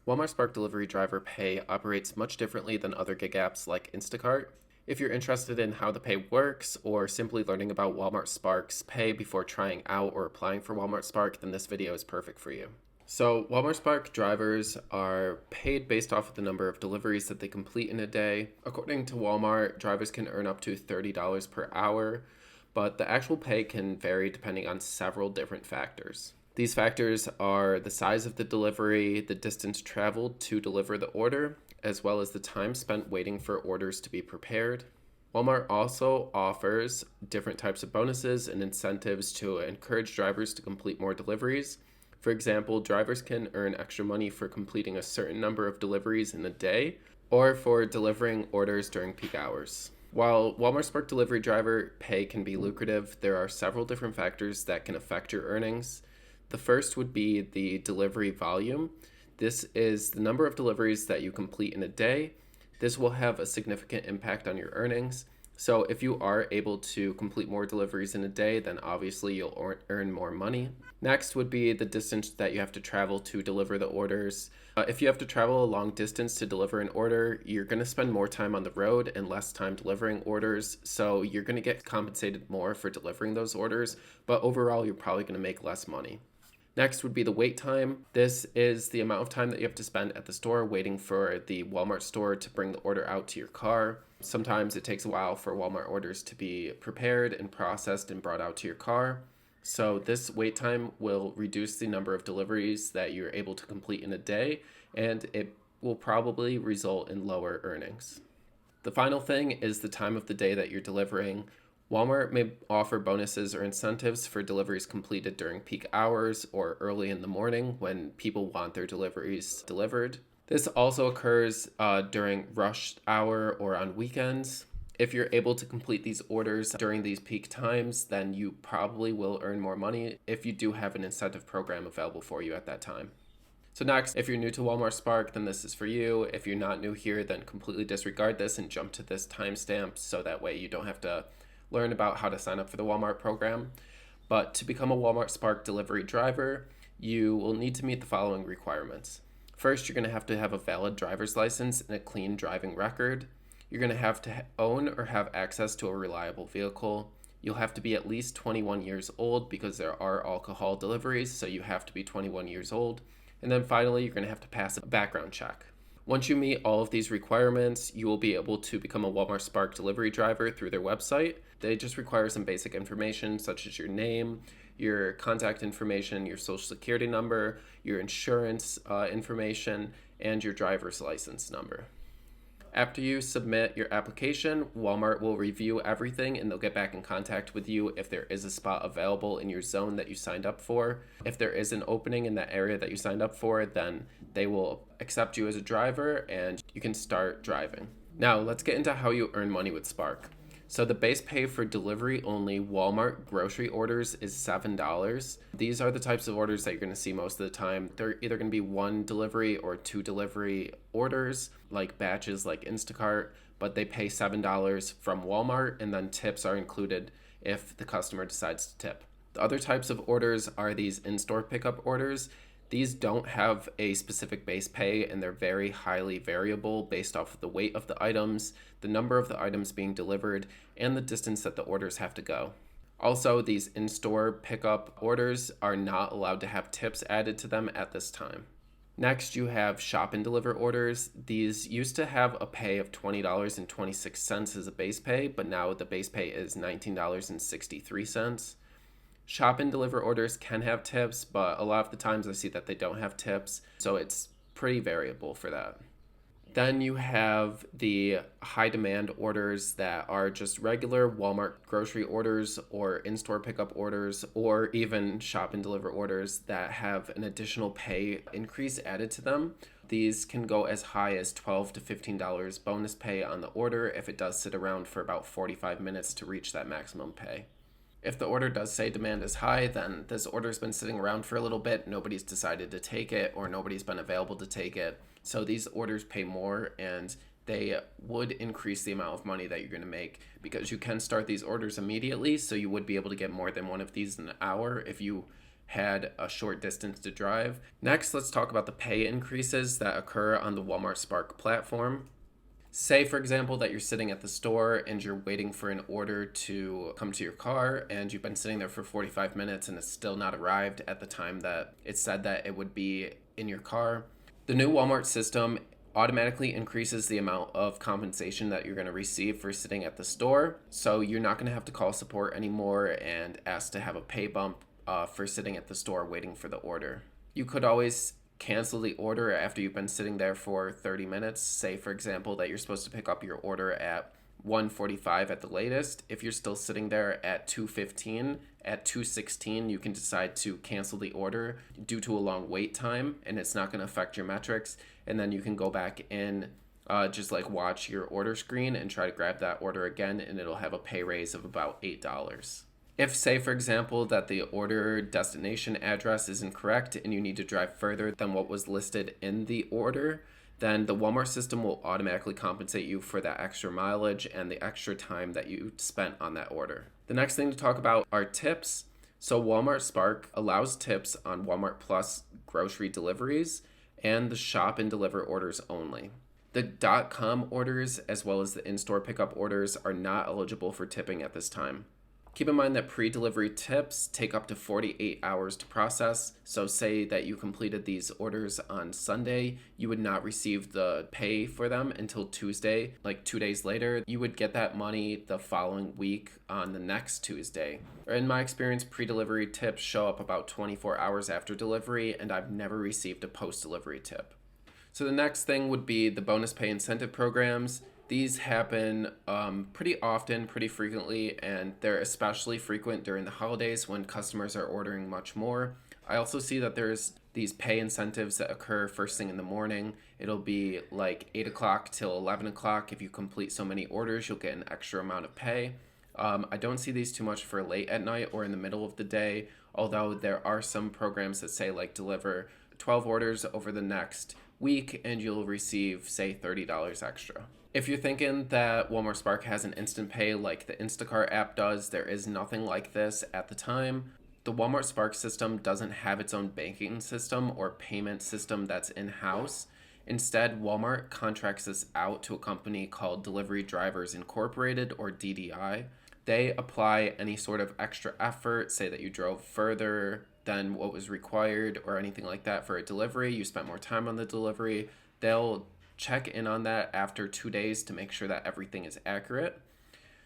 Walmart Spark Delivery Driver Pay operates much differently than other gig apps like Instacart. If you're interested in how the pay works or simply learning about Walmart Spark's pay before trying out or applying for Walmart Spark, then this video is perfect for you. So Walmart Spark drivers are paid based off of the number of deliveries that they complete in a day. According to Walmart, drivers can earn up to $30 per hour, but the actual pay can vary depending on several different factors. These factors are the size of the delivery, the distance traveled to deliver the order, as well as the time spent waiting for orders to be prepared. Walmart also offers different types of bonuses and incentives to encourage drivers to complete more deliveries. For example, drivers can earn extra money for completing a certain number of deliveries in a day or for delivering orders during peak hours. While Walmart Spark Delivery Driver pay can be lucrative, there are several different factors that can affect your earnings. The first would be the delivery volume. This is the number of deliveries that you complete in a day. This will have a significant impact on your earnings. So if you are able to complete more deliveries in a day, then obviously you'll earn more money. Next would be the distance that you have to travel to deliver the orders. If you have to travel a long distance to deliver an order, you're going to spend more time on the road and less time delivering orders. So you're going to get compensated more for delivering those orders, but overall you're probably going to make less money. Next would be the wait time. This is the amount of time that you have to spend at the store waiting for the Walmart store to bring the order out to your car. Sometimes it takes a while for Walmart orders to be prepared and processed and brought out to your car. So this wait time will reduce the number of deliveries that you're able to complete in a day, and it will probably result in lower earnings. The final thing is the time of the day that you're delivering. Walmart may offer bonuses or incentives for deliveries completed during peak hours or early in the morning when people want their deliveries delivered. This also occurs during rush hour or on weekends. If you're able to complete these orders during these peak times, then you probably will earn more money if you do have an incentive program available for you at that time. So next, if you're new to Walmart Spark, then this is for you. If you're not new here, then completely disregard this and jump to this timestamp so that way you don't have to learn about how to sign up for the Walmart program. But to become a Walmart Spark delivery driver, you will need to meet the following requirements. First, you're going to have a valid driver's license and a clean driving record. You're going to have to own or have access to a reliable vehicle. You'll have to be at least 21 years old because there are alcohol deliveries, so you have to be 21 years old. And then finally, you're going to have to pass a background check. Once you meet all of these requirements, you will be able to become a Walmart Spark delivery driver through their website. They just require some basic information such as your name, your contact information, your social security number, your insurance information, and your driver's license number. After you submit your application, Walmart will review everything and they'll get back in contact with you if there is a spot available in your zone that you signed up for. If there is an opening in that area that you signed up for, then they will accept you as a driver and you can start driving. Now, let's get into how you earn money with Spark. So the base pay for delivery only Walmart grocery orders is $7. These are the types of orders that you're going to see most of the time. They're either going to be one delivery or two delivery orders, like batches like Instacart, but they pay $7 from Walmart, and then tips are included if the customer decides to tip. The other types of orders are these in-store pickup orders. These don't have a specific base pay and they're very highly variable based off of the weight of the items, the number of the items being delivered, and the distance that the orders have to go. Also, these in-store pickup orders are not allowed to have tips added to them at this time. Next, you have shop and deliver orders. These used to have a pay of $20.26 as a base pay, but now the base pay is $19.63. Shop and deliver orders can have tips, but a lot of the times I see that they don't have tips, so it's pretty variable for that. Then you have the high demand orders that are just regular Walmart grocery orders or in-store pickup orders or even shop and deliver orders that have an additional pay increase added to them. These can go as high as $12 to $15 bonus pay on the order if it does sit around for about 45 minutes to reach that maximum pay. If the order does say demand is high, then this order's been sitting around for a little bit, nobody's decided to take it, or nobody's been available to take it. So these orders pay more, and they would increase the amount of money that you're going to make because you can start these orders immediately, so you would be able to get more than one of these in an hour if you had a short distance to drive. Next, let's talk about the pay increases that occur on the Walmart Spark platform. Say, for example, that you're sitting at the store and you're waiting for an order to come to your car, and you've been sitting there for 45 minutes and it's still not arrived at the time that it said that it would be in your car. The new Walmart system automatically increases the amount of compensation that you're going to receive for sitting at the store. So you're not going to have to call support anymore and ask to have a pay bump for sitting at the store waiting for the order. You could always cancel the order after you've been sitting there for 30 minutes. Say, for example, that you're supposed to pick up your order at 1:45 at the latest. If you're still sitting there at 2:15, at 2:16 you can decide to cancel the order due to a long wait time, and it's not going to affect your metrics. And then you can go back in, just like watch your order screen and try to grab that order again, and it'll have a pay raise of about $8. If, say, for example, that the order destination address is incorrect and you need to drive further than what was listed in the order, then the Walmart system will automatically compensate you for that extra mileage and the extra time that you spent on that order. The next thing to talk about are tips. So Walmart Spark allows tips on Walmart Plus grocery deliveries and the shop and deliver orders only. The .com orders as well as the in-store pickup orders are not eligible for tipping at this time. Keep in mind that pre-delivery tips take up to 48 hours to process. So say that you completed these orders on Sunday, you would not receive the pay for them until Tuesday, like 2 days later. You would get that money the following week on the next Tuesday. In my experience, pre-delivery tips show up about 24 hours after delivery, and I've never received a post-delivery tip. So the next thing would be the bonus pay incentive programs. These happen pretty often, pretty frequently, and they're especially frequent during the holidays when customers are ordering much more. I also see that there's these pay incentives that occur first thing in the morning. It'll be like 8 o'clock till 11 o'clock. If you complete so many orders, you'll get an extra amount of pay. I don't see these too much for late at night or in the middle of the day, although there are some programs that say like deliver 12 orders over the next week and you'll receive, say, $30 extra. If you're thinking that Walmart Spark has an instant pay like the Instacart app does, there is nothing like this at the time. The Walmart Spark system doesn't have its own banking system or payment system that's in-house. Instead, Walmart contracts this out to a company called Delivery Drivers Incorporated, or DDI. They apply any sort of extra effort, say that you drove further than what was required or anything like that for a delivery, you spent more time on the delivery, they'll check in on that after 2 days to make sure that everything is accurate.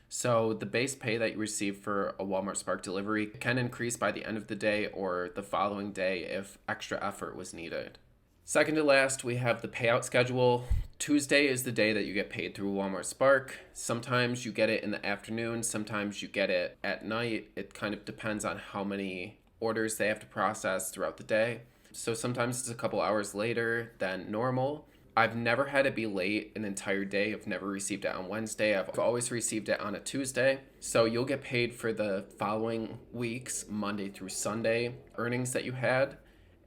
So the base pay that you receive for a Walmart Spark delivery can increase by the end of the day or the following day if extra effort was needed. Second to last, we have the payout schedule. Tuesday is the day that you get paid through Walmart Spark. Sometimes you get it in the afternoon, sometimes you get it at night. It kind of depends on how many orders they have to process throughout the day. So sometimes it's a couple hours later than normal. I've never had it be late an entire day. I've never received it on Wednesday. I've always received it on a Tuesday. So you'll get paid for the following week's Monday through Sunday earnings that you had,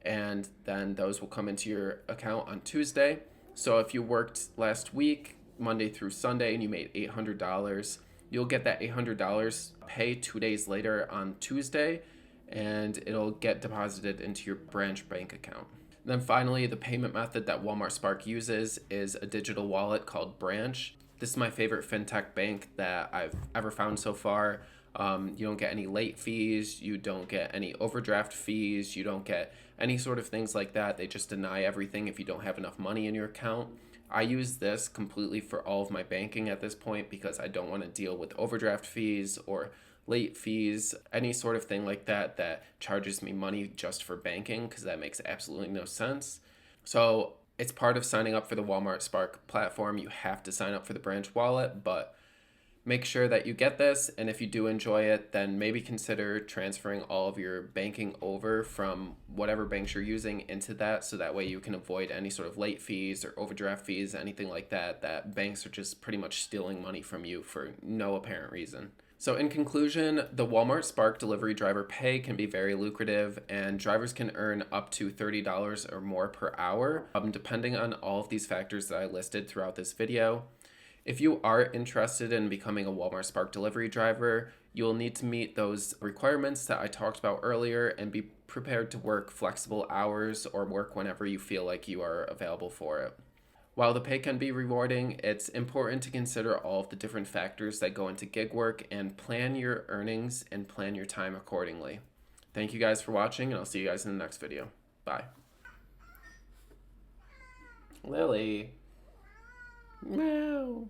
and then those will come into your account on Tuesday. So if you worked last week, Monday through Sunday, and you made $800, you'll get that $800 pay 2 days later on Tuesday, and it'll get deposited into your branch bank account. Then finally, the payment method that Walmart Spark uses is a digital wallet called Branch. This is my favorite fintech bank that I've ever found so far. You don't get any late fees, you don't get any overdraft fees, you don't get any sort of things like that. They just deny everything if you don't have enough money in your account. I use this completely for all of my banking at this point because I don't want to deal with overdraft fees or late fees, any sort of thing like that that charges me money just for banking, because that makes absolutely no sense. So it's part of signing up for the Walmart Spark platform. You have to sign up for the Branch wallet, but make sure that you get this, and if you do enjoy it, then maybe consider transferring all of your banking over from whatever banks you're using into that, so that way you can avoid any sort of late fees or overdraft fees, anything like that, that banks are just pretty much stealing money from you for no apparent reason. So in conclusion, the Walmart Spark delivery driver pay can be very lucrative, and drivers can earn up to $30 or more per hour, depending on all of these factors that I listed throughout this video. If you are interested in becoming a Walmart Spark delivery driver, you'll need to meet those requirements that I talked about earlier and be prepared to work flexible hours or work whenever you feel like you are available for it. While the pay can be rewarding, it's important to consider all of the different factors that go into gig work and plan your earnings and plan your time accordingly. Thank you guys for watching, and I'll see you guys in the next video. Bye. Lily. Meow.